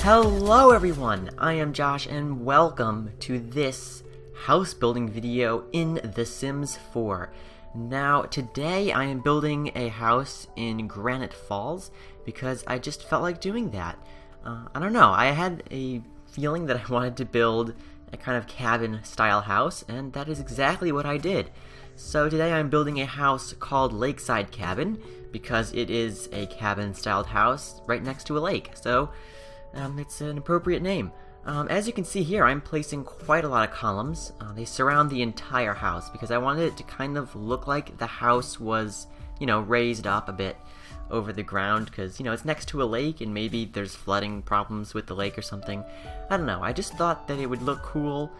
Hello everyone, I am Josh and welcome to this house building video in The Sims 4. Now today I am building a house in Granite Falls because I just felt like doing that. I don't know, I had a feeling that I wanted to build a kind of cabin style house, and that is exactly what I did. So today I'm building a house called Lakeside Cabin because it is a cabin styled house right next to a lake. So it's an appropriate name. As you can see here, I'm placing quite a lot of columns. They surround the entire house because I wanted it to kind of look like the house was, raised up a bit over the ground because, it's next to a lake and maybe there's flooding problems with the lake or something. I don't know, I just thought that it would look cool.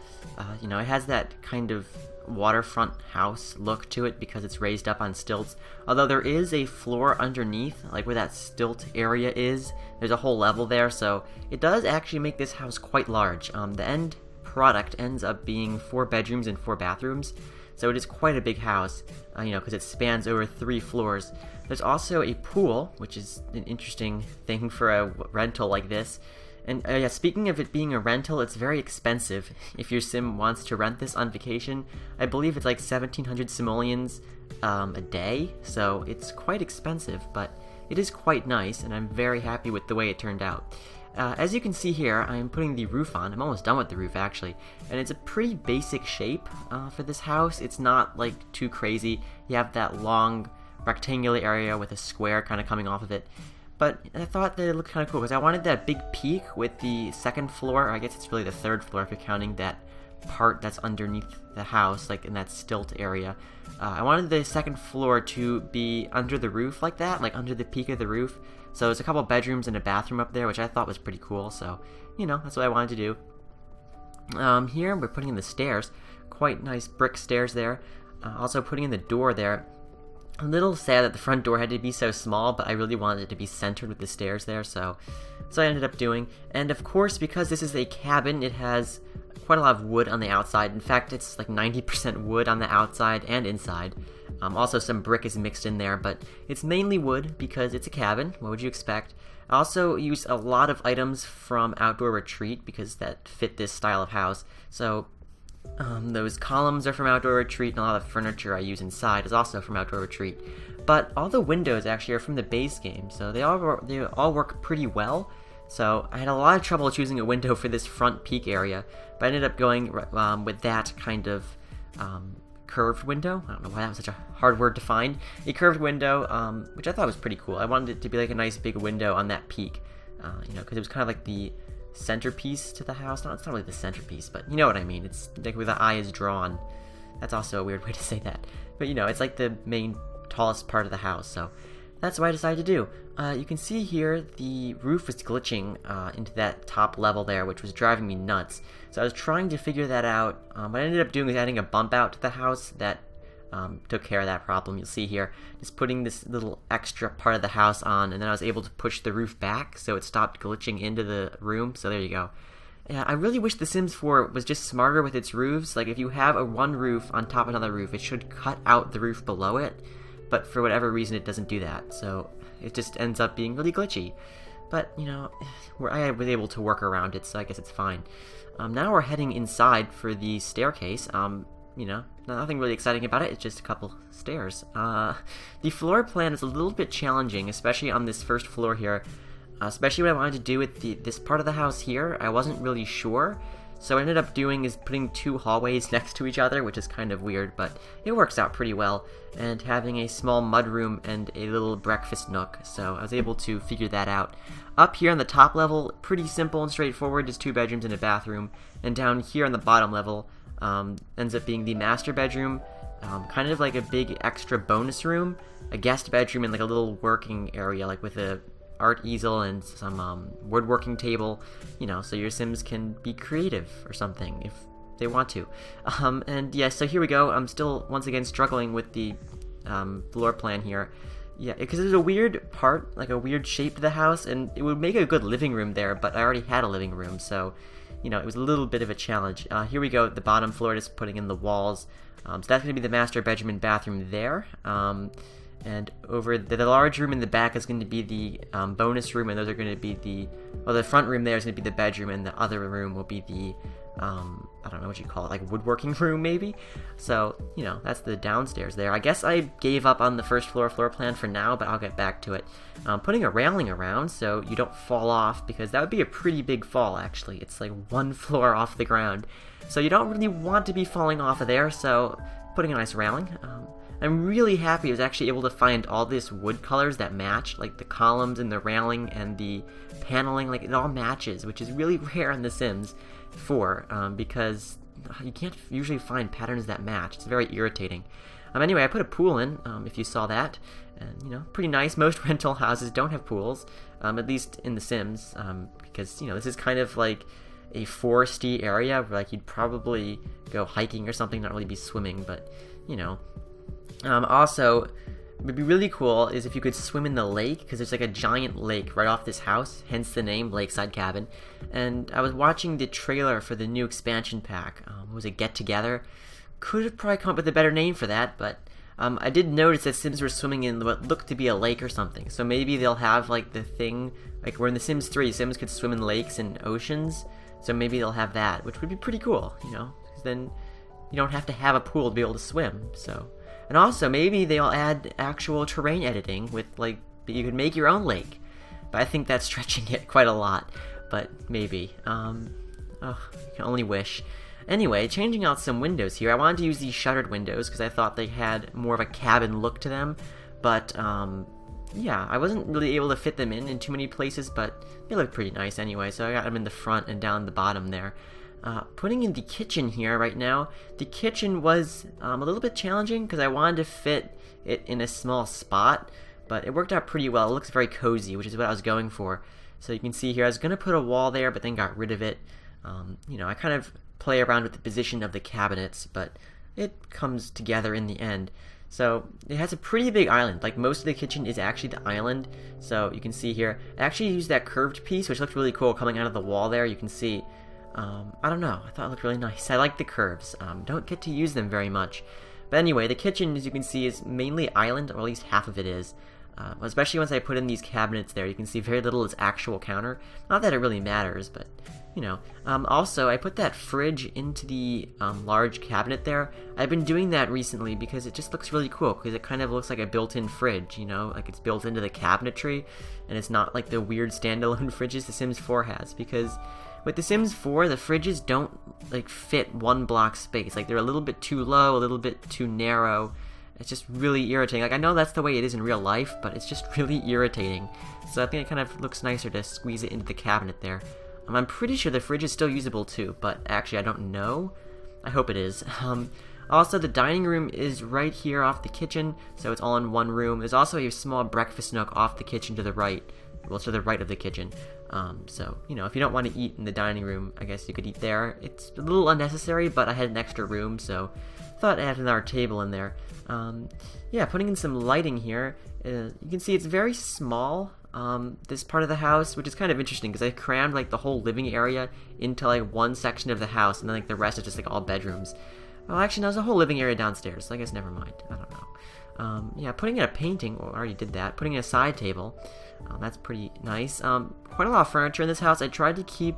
It has that kind of waterfront house look to it because it's raised up on stilts. Although there is a floor underneath, like where that stilt area is, there's a whole level there, so it does actually make this house quite large. The end product ends up being 4 bedrooms and 4 bathrooms, so it is quite a big house, because it spans over 3 floors. There's also a pool, which is an interesting thing for a rental like this. And speaking of it being a rental, it's very expensive if your sim wants to rent this on vacation. I believe it's like 1,700 simoleons a day, so it's quite expensive, but it is quite nice, and I'm very happy with the way it turned out. As you can see here, I'm putting the roof on. I'm almost done with the roof, actually, and it's a pretty basic shape for this house. It's not, like, too crazy. You have that long rectangular area with a square kind of coming off of it. But I thought that it looked kind of cool because I wanted that big peak with the second floor, or I guess it's really the third floor if you're counting that part that's underneath the house, like in that stilt area. I wanted the second floor to be under the roof like that, like under the peak of the roof. So there's a couple bedrooms and a bathroom up there, which I thought was pretty cool. So, that's what I wanted to do. Here we're putting in the stairs. Quite nice brick stairs there. Also putting in the door there. A little sad that the front door had to be so small, but I really wanted it to be centered with the stairs there, so I ended up doing. And of course, because this is a cabin, it has quite a lot of wood on the outside. In fact, it's like 90% wood on the outside and inside. Also, some brick is mixed in there, but it's mainly wood because it's a cabin. What would you expect? I also use a lot of items from Outdoor Retreat because that fit this style of house. So those columns are from Outdoor Retreat, and a lot of furniture I use inside is also from Outdoor Retreat. But all the windows actually are from the base game, so they all work pretty well. So I had a lot of trouble choosing a window for this front peak area, but I ended up going with that kind of curved window. I don't know why that was such a hard word to find. A curved window, which I thought was pretty cool. I wanted it to be like a nice big window on that peak, because it was kind of like the centerpiece to the house. No, it's not really the centerpiece, but you know what I mean. It's like where the eye is drawn. That's also a weird way to say that. But it's like the main tallest part of the house, so that's what I decided to do. You can see here the roof was glitching into that top level there, which was driving me nuts. So I was trying to figure that out. What I ended up doing is adding a bump out to the house that took care of that problem. You'll see here, just putting this little extra part of the house on, and then I was able to push the roof back so it stopped glitching into the room. So there you go. Yeah, I really wish The Sims 4 was just smarter with its roofs. Like if you have one roof on top of another roof, it should cut out the roof below it, but for whatever reason it doesn't do that, so it just ends up being really glitchy. But I was able to work around it, so I guess it's fine. Now we're heading inside for the staircase. Nothing really exciting about it, it's just a couple stairs. The floor plan is a little bit challenging, especially on this first floor here. Especially what I wanted to do with this part of the house here, I wasn't really sure. So what I ended up doing is putting 2 hallways next to each other, which is kind of weird, but it works out pretty well. And having a small mudroom and a little breakfast nook, so I was able to figure that out. Up here on the top level, pretty simple and straightforward, just 2 bedrooms and a bathroom. And down here on the bottom level, ends up being the master bedroom, kind of like a big extra bonus room, a guest bedroom, and like a little working area, like with a art easel and some woodworking table, so your Sims can be creative or something if they want to. And yeah, so here we go. I'm still once again struggling with the floor plan here. Yeah, because there's a weird part, like a weird shape to the house, and it would make a good living room there, but I already had a living room, so it was a little bit of a challenge. Here we go, the bottom floor, just putting in the walls. So that's going to be the master bedroom and bathroom there. And over the large room in the back is going to be the bonus room, and those are going to be the front room there is going to be the bedroom, and the other room will be the, I don't know what you call it, like woodworking room maybe? So, you know, that's the downstairs there. I guess I gave up on the first floor plan for now, but I'll get back to it. Putting a railing around so you don't fall off, because that would be a pretty big fall actually. It's like 1 floor off the ground. So you don't really want to be falling off of there, so putting a nice railing. I'm really happy I was actually able to find all this wood colors that match, like the columns and the railing and the paneling, like it all matches, which is really rare in The Sims 4, because you can't usually find patterns that match. It's very irritating. Anyway, I put a pool in, if you saw that, and, you know, pretty nice. Most rental houses don't have pools, at least in The Sims, because, you know, this is kind of like a foresty area where, like, you'd probably go hiking or something, not really be swimming, but, you know. Also, what would be really cool is if you could swim in the lake, because there's like a giant lake right off this house, hence the name Lakeside Cabin. And I was watching the trailer for the new expansion pack. Was it Get Together? Could have probably come up with a better name for that, but I did notice that Sims were swimming in what looked to be a lake or something. So maybe they'll have like the thing, like we're in The Sims 3, Sims could swim in lakes and oceans. So maybe they'll have that, which would be pretty cool, you know, because then you don't have to have a pool to be able to swim, so. And also, maybe they'll add actual terrain editing with, like, you could make your own lake. But I think that's stretching it quite a lot. But maybe. Oh, you can only wish. Anyway, changing out some windows here. I wanted to use these shuttered windows because I thought they had more of a cabin look to them. But, yeah, I wasn't really able to fit them in too many places, but they look pretty nice anyway. So I got them in the front and down the bottom there. Putting in the kitchen here right now, the kitchen was a little bit challenging because I wanted to fit it in a small spot, but it worked out pretty well. It looks very cozy, which is what I was going for. So you can see here, I was going to put a wall there, but then got rid of it. You know, I kind of play around with the position of the cabinets, but it comes together in the end. So it has a pretty big island. Like most of the kitchen is actually the island. So you can see here, I actually used that curved piece, which looked really cool coming out of the wall there. You can see. I don't know, I thought it looked really nice. I like the curves. Don't get to use them very much. But anyway, the kitchen, as you can see, is mainly island, or at least half of it is. Especially once I put in these cabinets there, you can see very little is actual counter. Not that it really matters, but, you know. Also, I put that fridge into the large cabinet there. I've been doing that recently because it just looks really cool, because it kind of looks like a built-in fridge, you know? Like it's built into the cabinetry, and it's not like the weird standalone fridges The Sims 4 has, because with The Sims 4, the fridges don't, like, fit one block space. Like, they're a little bit too low, a little bit too narrow. It's just really irritating. Like, I know that's the way it is in real life, but it's just really irritating. So I think it kind of looks nicer to squeeze it into the cabinet there. I'm pretty sure the fridge is still usable, too, but actually, I don't know. I hope it is. Also, the dining room is right here off the kitchen, so it's all in one room. There's also a small breakfast nook off the kitchen to the right. Well, to the right of the kitchen. So, you know, if you don't want to eat in the dining room, I guess you could eat there. It's a little unnecessary, but I had an extra room, so thought I'd add another table in there. Yeah, putting in some lighting here. You can see it's very small, this part of the house, which is kind of interesting, because I crammed, like, the whole living area into, like, one section of the house, and then, like, the rest is just, like, all bedrooms. Well, actually, no, there's a whole living area downstairs, so I guess never mind. I don't know. Yeah, putting in a painting, well, I already did that. Putting in a side table. That's pretty nice. Quite a lot of furniture in this house. I tried to keep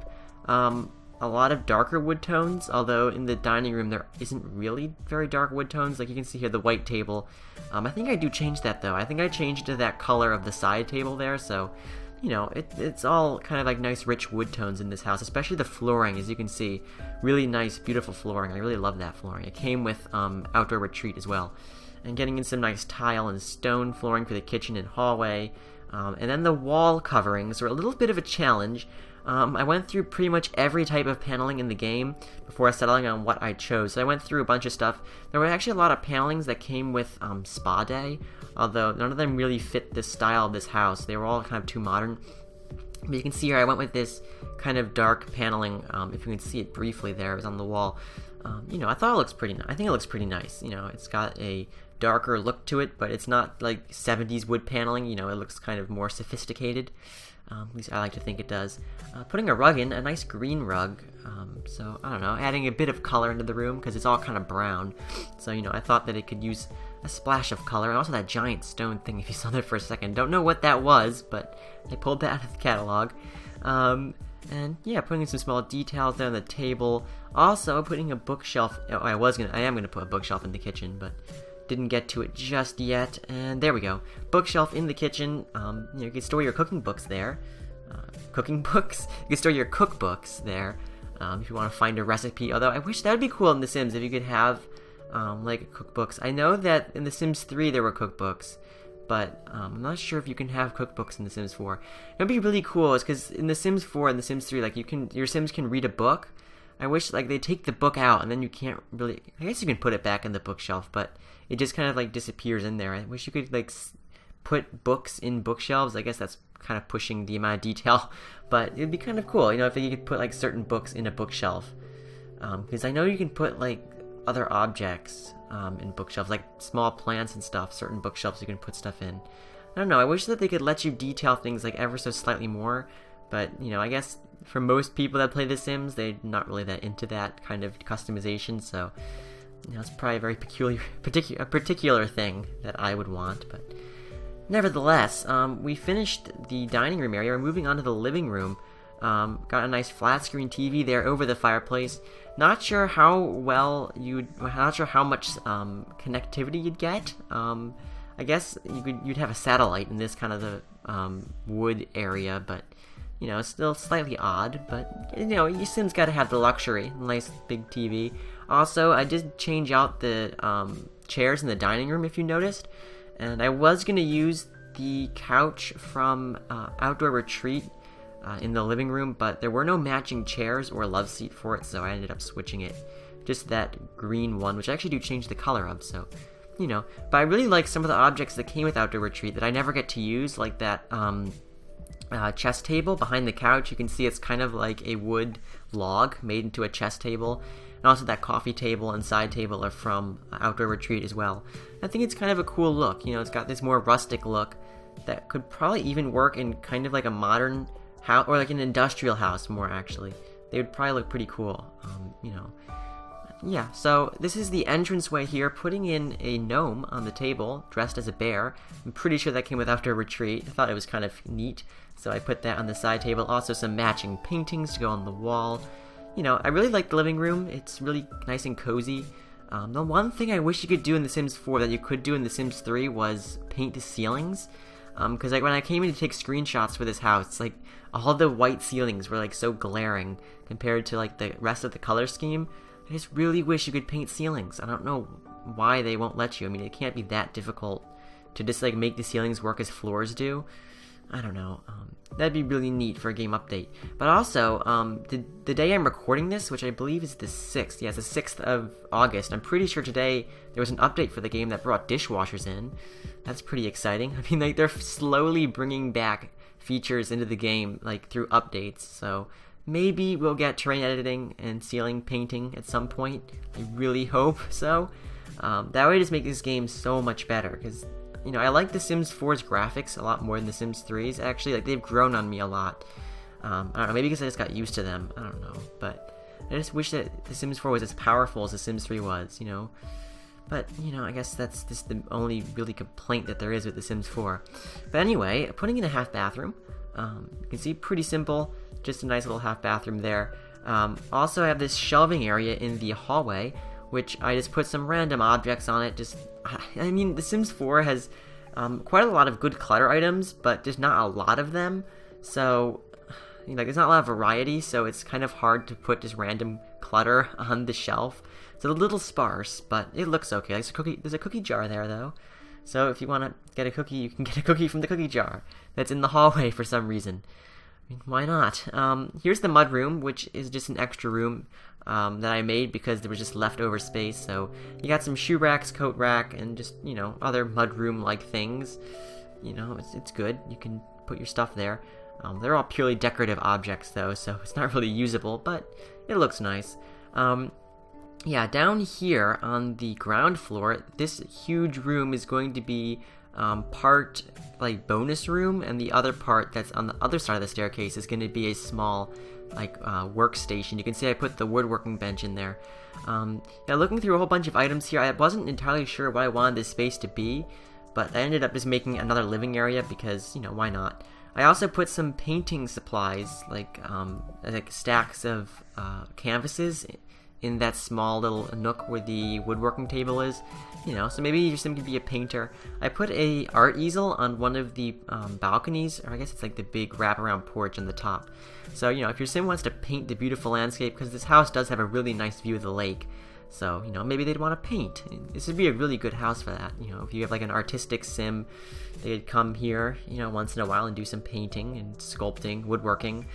a lot of darker wood tones, although in the dining room there isn't really very dark wood tones. Like you can see here, the white table. I think I do change that though. I think I changed to that color of the side table there, so, you know, it's all kind of like nice rich wood tones in this house, especially the flooring, as you can see. Really nice, beautiful flooring. I really love that flooring. It came with Outdoor Retreat as well. And getting in some nice tile and stone flooring for the kitchen and hallway. And then the wall coverings were a little bit of a challenge. I went through pretty much every type of paneling in the game before settling on what I chose. So I went through a bunch of stuff. There were actually a lot of panelings that came with Spa Day, although none of them really fit the style of this house. They were all kind of too modern. But you can see here I went with this kind of dark paneling. If you can see it briefly there, it was on the wall. You know, I thought it looks pretty nice. I think it looks pretty nice. You know, it's got a darker look to it, but it's not like 70s wood paneling. You know, it looks kind of more sophisticated. At least I like to think it does. Putting a rug in, a nice green rug. So, I don't know, adding a bit of color into the room because it's all kind of brown. So, you know, I thought that it could use a splash of color, and also that giant stone thing if you saw that for a second. Don't know what that was, but I pulled that out of the catalog. And yeah, putting in some small details there on the table. Also, putting a bookshelf. Oh, I am gonna put a bookshelf in the kitchen, but didn't get to it just yet. And there we go, bookshelf in the kitchen. You can store your cooking books there. Cooking books. You can store your cookbooks there if you want to find a recipe. Although I wish that would be cool in The Sims if you could have like cookbooks. I know that in The Sims 3 there were cookbooks, but I'm not sure if you can have cookbooks in The Sims 4. It would be really cool, is because in The Sims 4 and The Sims 3, like your Sims can read a book. I wish like they take the book out and then you can't really. I guess you can put it back in the bookshelf, but it just kind of like disappears in there. I wish you could like put books in bookshelves. I guess that's kind of pushing the amount of detail, but it'd be kind of cool, if you could put like certain books in a bookshelf. Because I know you can put like other objects in bookshelves, like small plants and stuff. Certain bookshelves you can put stuff in. I don't know. I wish that they could let you detail things like ever so slightly more, but I guess for most people that play The Sims, they're not really that into that kind of customization. So it's probably a very particular thing that I would want, but. Nevertheless, we finished the dining room area. We're moving on to the living room. Got a nice flat screen TV there over the fireplace. Not sure how much connectivity you'd get. I guess you'd have a satellite in this kind of the wood area, but it's still slightly odd. But your Sims got to have the luxury, nice big TV. Also, I did change out the chairs in the dining room, if you noticed. And I was going to use the couch from Outdoor Retreat in the living room, but there were no matching chairs or love seat for it, so I ended up switching it. Just that green one, which I actually do change the color of, so, But I really like some of the objects that came with Outdoor Retreat that I never get to use, like that chess table behind the couch. You can see it's kind of like a wood log made into a chess table. And also that coffee table and side table are from Outdoor Retreat as well. I think it's kind of a cool look. It's got this more rustic look that could probably even work in kind of like a modern house, or like an industrial house more actually. They would probably look pretty cool, Yeah, so this is the entranceway here, putting in a gnome on the table, dressed as a bear. I'm pretty sure that came with Outdoor Retreat. I thought it was kind of neat, so I put that on the side table. Also some matching paintings to go on the wall. I really like the living room. It's really nice and cozy. The one thing I wish you could do in The Sims 4 that you could do in The Sims 3 was paint the ceilings. Because like when I came in to take screenshots for this house, like all the white ceilings were like so glaring compared to like the rest of the color scheme. I just really wish you could paint ceilings. I don't know why they won't let you. I mean, it can't be that difficult to just like make the ceilings work as floors do. I don't know. That'd be really neat for a game update. But also, the day I'm recording this, which I believe is the 6th, yeah, it's the 6th of August, I'm pretty sure today there was an update for the game that brought dishwashers in. That's pretty exciting. I mean, like, they're slowly bringing back features into the game, like, through updates, so maybe we'll get terrain editing and ceiling painting at some point. I really hope so. That would just make this game so much better, because I like The Sims 4's graphics a lot more than The Sims 3's, actually. Like, they've grown on me a lot. I don't know, maybe because I just got used to them. I don't know, but I just wish that The Sims 4 was as powerful as The Sims 3 was, But, I guess that's just the only really complaint that there is with The Sims 4. But anyway, putting in a half bathroom. You can see, pretty simple. Just a nice little half bathroom there. Also, I have this shelving area in the hallway, which I just put some random objects on it. I mean, The Sims 4 has quite a lot of good clutter items, but there's not a lot of them. So, there's not a lot of variety, so it's kind of hard to put just random clutter on the shelf. It's a little sparse, but it looks okay. There's a cookie jar there, though. So if you want to get a cookie, you can get a cookie from the cookie jar that's in the hallway for some reason. I mean, why not? Here's the mud room, which is just an extra room that I made because there was just leftover space. So you got some shoe racks, coat rack, and just, other mud room-like things. It's good. You can put your stuff there. They're all purely decorative objects, though, so it's not really usable, but it looks nice. Yeah, down here on the ground floor, this huge room is going to be part like bonus room, and the other part that's on the other side of the staircase is going to be a small workstation. You can see I put the woodworking bench in there. Yeah, looking through a whole bunch of items here, I wasn't entirely sure what I wanted this space to be, but I ended up just making another living area because, why not? I also put some painting supplies, like stacks of canvases in that small little nook where the woodworking table is, so maybe your sim could be a painter. I put a art easel on one of the balconies, or I guess it's like the big wraparound porch on the top. So, if your sim wants to paint the beautiful landscape, because this house does have a really nice view of the lake, so, maybe they'd want to paint. This would be a really good house for that. If you have like an artistic sim, they'd come here, once in a while and do some painting and sculpting, woodworking,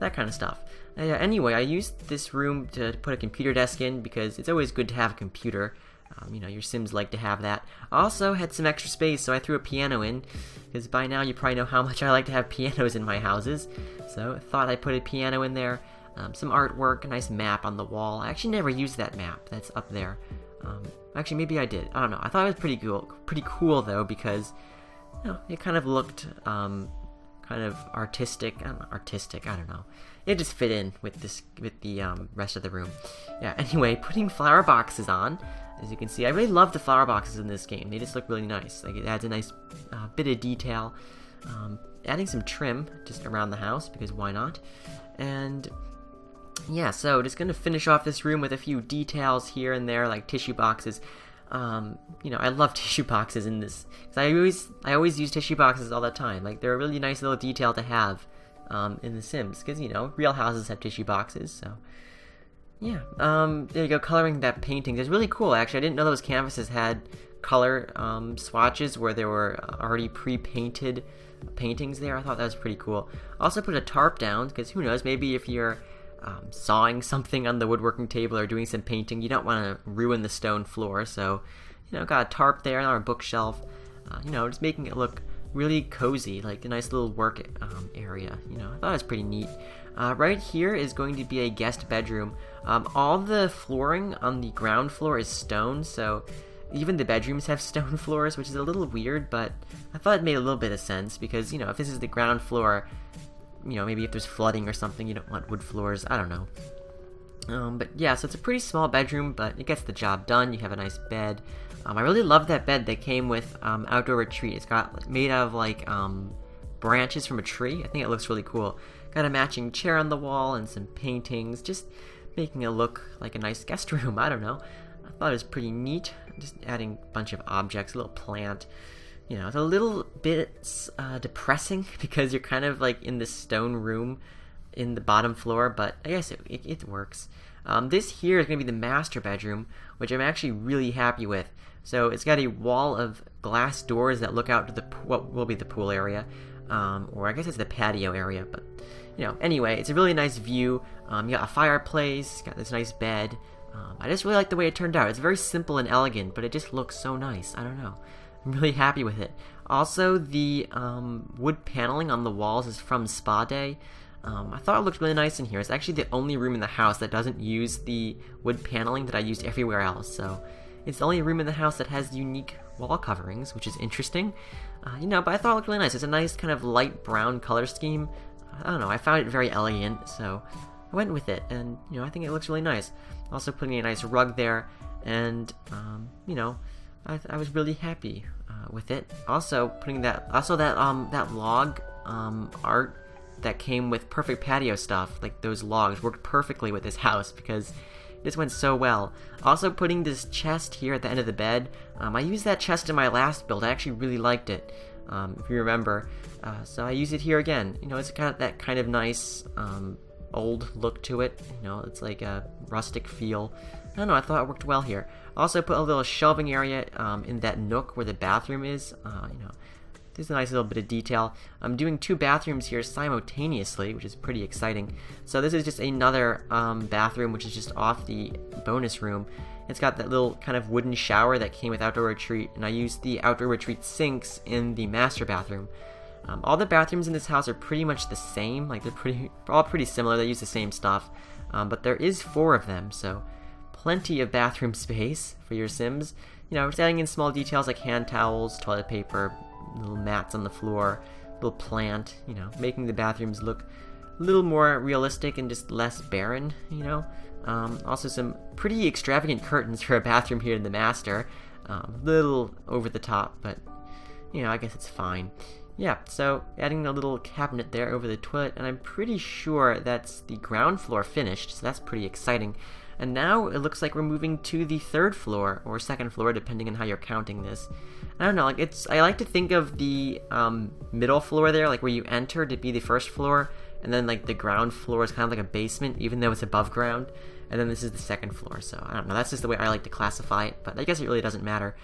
that kind of stuff. Anyway, I used this room to put a computer desk in because it's always good to have a computer. Your Sims like to have that. I also had some extra space, so I threw a piano in, because by now you probably know how much I like to have pianos in my houses. So I thought I'd put a piano in there, some artwork, a nice map on the wall. I actually never used that map that's up there. Actually, maybe I did. I don't know. I thought it was pretty cool though, because it kind of looked kind of artistic. I don't know. It just fit in with the rest of the room. Yeah. Anyway, putting flower boxes on. As you can see, I really love the flower boxes in this game. They just look really nice. Like, it adds a nice bit of detail. Adding some trim just around the house, because why not? And yeah, so just gonna finish off this room with a few details here and there, like tissue boxes. I love tissue boxes in this, because I always use tissue boxes all the time. Like, they're a really nice little detail to have in The Sims, because real houses have tissue boxes. So yeah, there you go, coloring that painting. It's really cool, actually. I didn't know those canvases had color swatches where there were already pre-painted paintings there. I thought that was pretty cool. Also put a tarp down, because who knows, maybe if you're sawing something on the woodworking table or doing some painting, you don't want to ruin the stone floor. So, got a tarp there on our bookshelf, just making it look really cozy, like a nice little work area. I thought it was pretty neat. Right here is going to be a guest bedroom. All the flooring on the ground floor is stone, so even the bedrooms have stone floors, which is a little weird, but I thought it made a little bit of sense, because, if this is the ground floor, maybe if there's flooding or something, you don't want wood floors, I don't know. But yeah, so it's a pretty small bedroom, but it gets the job done. You have a nice bed. I really love that bed that came with Outdoor Retreat. It's got made out of like branches from a tree. I think it looks really cool. Got a matching chair on the wall and some paintings, just making it look like a nice guest room. I don't know. I thought it was pretty neat. Just adding a bunch of objects, a little plant. It's a little bit depressing, because you're kind of like in this stone room in the bottom floor, but I guess it works. This here is going to be the master bedroom, which I'm actually really happy with. So it's got a wall of glass doors that look out to what will be the pool area, or I guess it's the patio area, but anyway, it's a really nice view. You got a fireplace, got this nice bed. I just really like the way it turned out. It's very simple and elegant, but it just looks so nice. I don't know. I'm really happy with it. Also, the wood paneling on the walls is from Spa Day. I thought it looked really nice in here. It's actually the only room in the house that doesn't use the wood paneling that I used everywhere else. So it's the only room in the house that has unique wall coverings, which is interesting. But I thought it looked really nice. It's a nice kind of light brown color scheme. I don't know, I found it very elegant, so I went with it, and I think it looks really nice. Also putting a nice rug there, and I was really happy with it. Also putting that log art that came with perfect patio stuff, like those logs, worked perfectly with this house, because this went so well. Also putting this chest here at the end of the bed. I used that chest in my last build. I actually really liked it, if you remember. So I use it here again. It's got that kind of nice old look to it. It's like a rustic feel. I don't know, I thought it worked well here. Also put a little shelving area in that nook where the bathroom is. There's a nice little bit of detail. I'm doing 2 bathrooms here simultaneously, which is pretty exciting. So this is just another bathroom, which is just off the bonus room. It's got that little kind of wooden shower that came with Outdoor Retreat, and I used the Outdoor Retreat sinks in the master bathroom. All the bathrooms in this house are pretty much the same. Like, they're all pretty similar. They use the same stuff, but there is 4 of them, so plenty of bathroom space for your Sims. Just adding in small details like hand towels, toilet paper, little mats on the floor, little plant, making the bathrooms look a little more realistic and just less barren, you know. Also some pretty extravagant curtains for a bathroom here in the master. Little over the top, but you know, I guess it's fine. Yeah, so adding a little cabinet there over the toilet, and I'm pretty sure that's the ground floor finished, so that's pretty exciting. And now it looks like we're moving to the third floor, or second floor, depending on how you're counting this. I don't know, like I like to think of the middle floor there, like where you enter, to be the first floor, and then like the ground floor is kind of like a basement, even though it's above ground. And then this is the second floor, so I don't know, that's just the way I like to classify it, but I guess it really doesn't matter.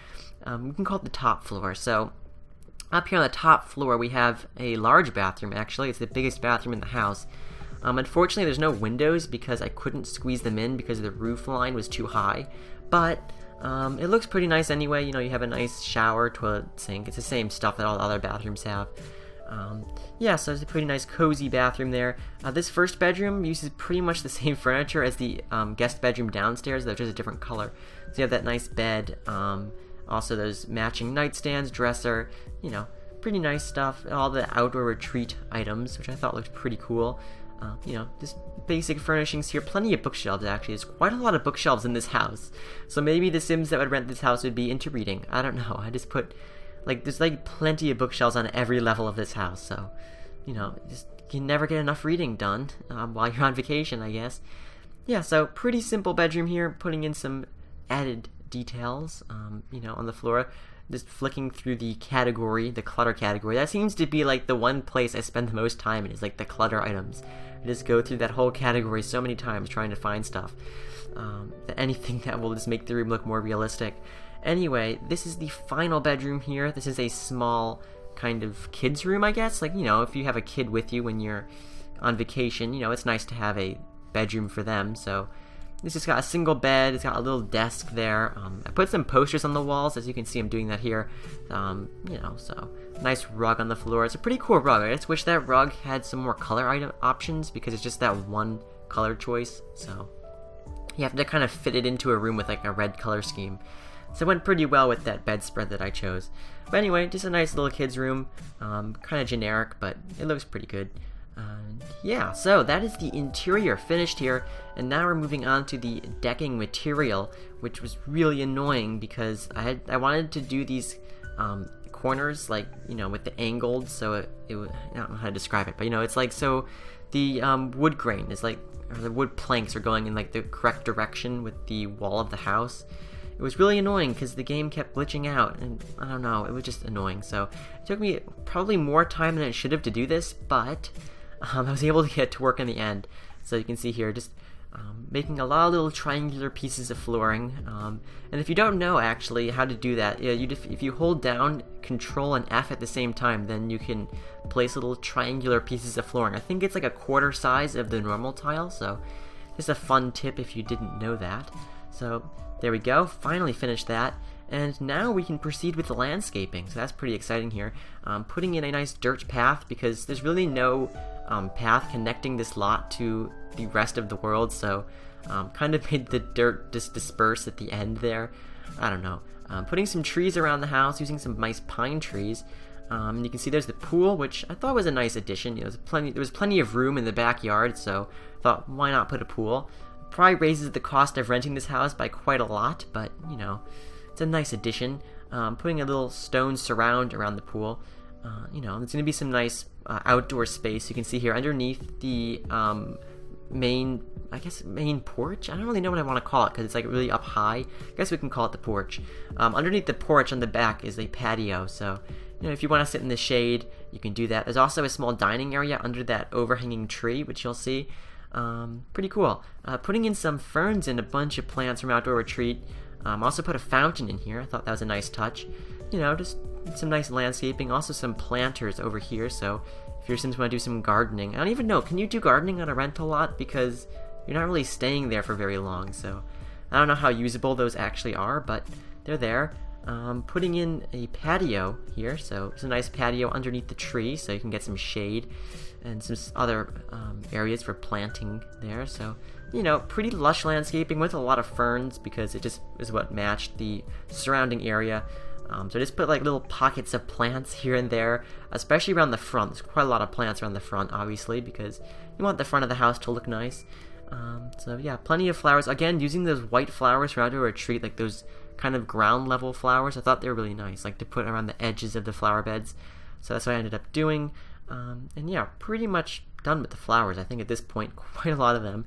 We can call it the top floor. So up here on the top floor, we have a large bathroom, actually. It's the biggest bathroom in the house. Unfortunately, there's no windows because I couldn't squeeze them in because the roof line was too high. But it looks pretty nice anyway. You know, you have a nice shower, toilet, sink. It's the same stuff that all the other bathrooms have. Yeah, so it's a pretty nice, cozy bathroom there. This first bedroom uses pretty much the same furniture as the guest bedroom downstairs, though just a different color. So you have that nice bed. Also, those matching nightstands, dresser, you know, pretty nice stuff. All the outdoor retreat items, which I thought looked pretty cool. You know, just basic furnishings here. Plenty of bookshelves, actually. There's quite a lot of bookshelves in this house. So maybe the Sims that would rent this house would be into reading. I don't know. I just put, like, there's like plenty of bookshelves on every level of this house. So, you know, just you can never get enough reading done while you're on vacation, I guess. Yeah, so pretty simple bedroom here. Putting in some added details, you know, on the floor. Just flicking through the category, the clutter category. That seems to be like the one place I spend the most time in, is like the clutter items. I just go through that whole category so many times trying to find stuff. Anything that will just make the room look more realistic. Anyway, this is the final bedroom here. This is a small kind of kid's room, I guess. Like, you know, if you have a kid with you when you're on vacation, you know, it's nice to have a bedroom for them. So this has got a single bed. It's got a little desk there. I put some posters on the walls, as you can see I'm doing that here. You know, so nice rug on the floor. It's a pretty cool rug. I just wish that rug had some more color item options, because it's just that one color choice. So you have to kind of fit it into a room with like a red color scheme. So it went pretty well with that bedspread that I chose. But anyway, just a nice little kid's room. Kind of generic, but it looks pretty good. Yeah, so that is the interior finished here, and now we're moving on to the decking material, which was really annoying because I wanted to do these corners, like, you know, with the angled, so it I don't know how to describe it, but you know, it's like, so the wood grain is like, or the wood planks are going in like the correct direction with the wall of the house. It was really annoying because the game kept glitching out, and I don't know, it was just annoying. So it took me probably more time than it should have to do this, but I was able to get to work in the end. So you can see here, just making a lot of little triangular pieces of flooring. And if you don't know actually how to do that, if you hold down Control and F at the same time, then you can place little triangular pieces of flooring. I think it's like a quarter size of the normal tile, so just a fun tip if you didn't know that. So there we go, finally finished that. And now we can proceed with the landscaping, so that's pretty exciting here. Putting in a nice dirt path, because there's really no path connecting this lot to the rest of the world, so kind of made the dirt just disperse at the end there. I don't know. Putting some trees around the house, using some nice pine trees. And you can see there's the pool, which I thought was a nice addition. You know, there was plenty of room in the backyard, so I thought, why not put a pool? Probably raises the cost of renting this house by quite a lot, but, you know, it's a nice addition. Putting a little stone surround around the pool. You know, there's going to be some nice outdoor space. You can see here underneath the main porch. I don't really know what I want to call it because it's like really up high. I guess we can call it the porch. Underneath the porch on the back is a patio, so you know, if you want to sit in the shade, you can do that. There's also a small dining area under that overhanging tree, which you'll see. Pretty cool. Putting in some ferns and a bunch of plants from Outdoor Retreat. Also put a fountain in here. I thought that was a nice touch. You know, just some nice landscaping. Also some planters over here, so if your Sims want to do some gardening. I don't even know, can you do gardening on a rental lot? Because you're not really staying there for very long, so I don't know how usable those actually are, but they're there. Putting in a patio here, so it's a nice patio underneath the tree, so you can get some shade and some other areas for planting there. So, you know, pretty lush landscaping with a lot of ferns because it just is what matched the surrounding area. So I just put like little pockets of plants here and there, especially around the front. There's quite a lot of plants around the front, obviously, because you want the front of the house to look nice. So yeah, plenty of flowers. Again, using those white flowers for outdoor retreat, like those kind of ground level flowers, I thought they were really nice, like to put around the edges of the flower beds. So that's what I ended up doing. And yeah, pretty much done with the flowers. I think at this point, quite a lot of them.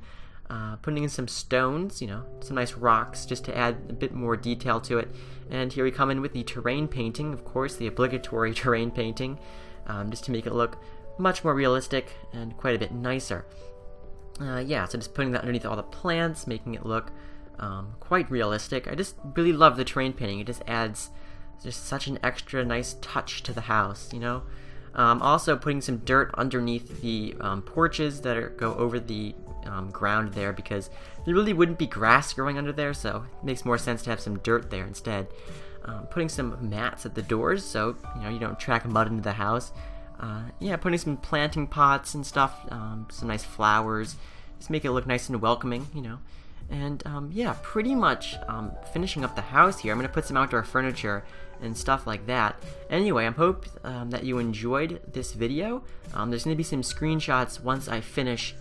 Putting in some stones, some nice rocks just to add a bit more detail to it. And here we come in with the terrain painting, of course, the obligatory terrain painting, just to make it look much more realistic and quite a bit nicer. Yeah, so just putting that underneath all the plants, making it look quite realistic. I just really love the terrain painting. It just adds just such an extra nice touch to the house, Also putting some dirt underneath the porches that go over the ground there, because there really wouldn't be grass growing under there, so it makes more sense to have some dirt there instead. Putting some mats at the doors so you don't track mud into the house. Yeah, putting some planting pots and stuff, some nice flowers, just make it look nice and welcoming, And yeah, pretty much finishing up the house here. I'm going to put some outdoor furniture and stuff like that. Anyway, I hope that you enjoyed this video. There's going to be some screenshots once I finish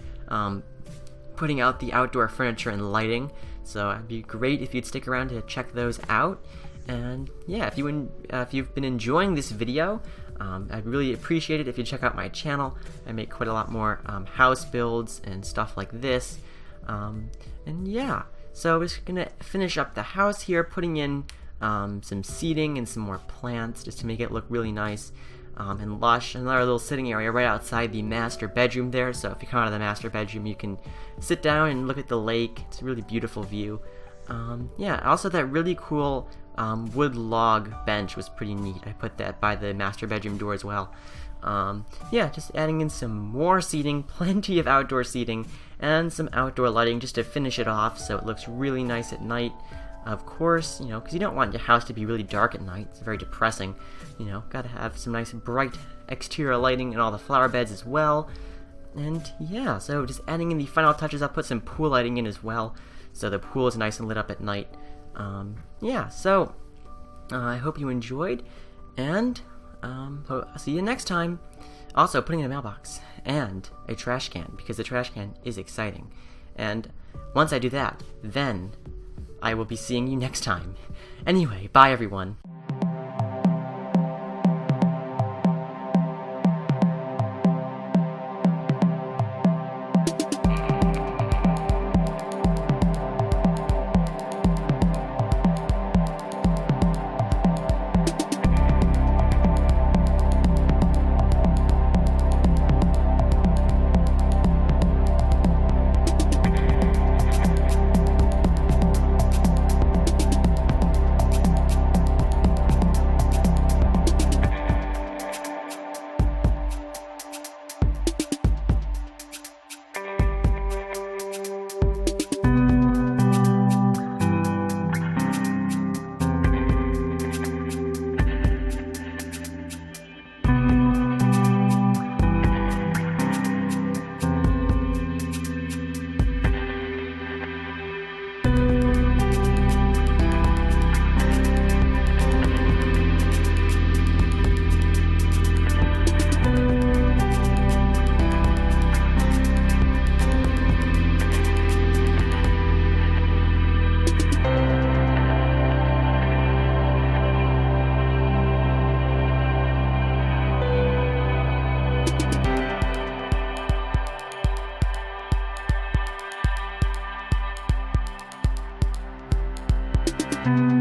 putting out the outdoor furniture and lighting, so it'd be great if you'd stick around to check those out. And yeah, if you've been enjoying this video, I'd really appreciate it if you check out my channel. I make quite a lot more house builds and stuff like this. And yeah, so I'm just gonna finish up the house here, putting in some seating and some more plants just to make it look really nice and lush. Another little sitting area right outside the master bedroom there, so if you come out of the master bedroom you can sit down and look at the lake. It's a really beautiful view. Yeah, also that really cool wood log bench was pretty neat. I put that by the master bedroom door as well. Yeah, just adding in some more seating, plenty of outdoor seating, and some outdoor lighting just to finish it off so it looks really nice at night. Of course, because you don't want your house to be really dark at night. It's very depressing. Gotta have some nice bright exterior lighting and all the flower beds as well. And yeah, so just adding in the final touches. I'll put some pool lighting in as well, so the pool is nice and lit up at night. Yeah, so I hope you enjoyed, and I'll see you next time. Also, putting in a mailbox and a trash can, because the trash can is exciting. And once I do that, then I will be seeing you next time. Anyway, bye everyone. Bye.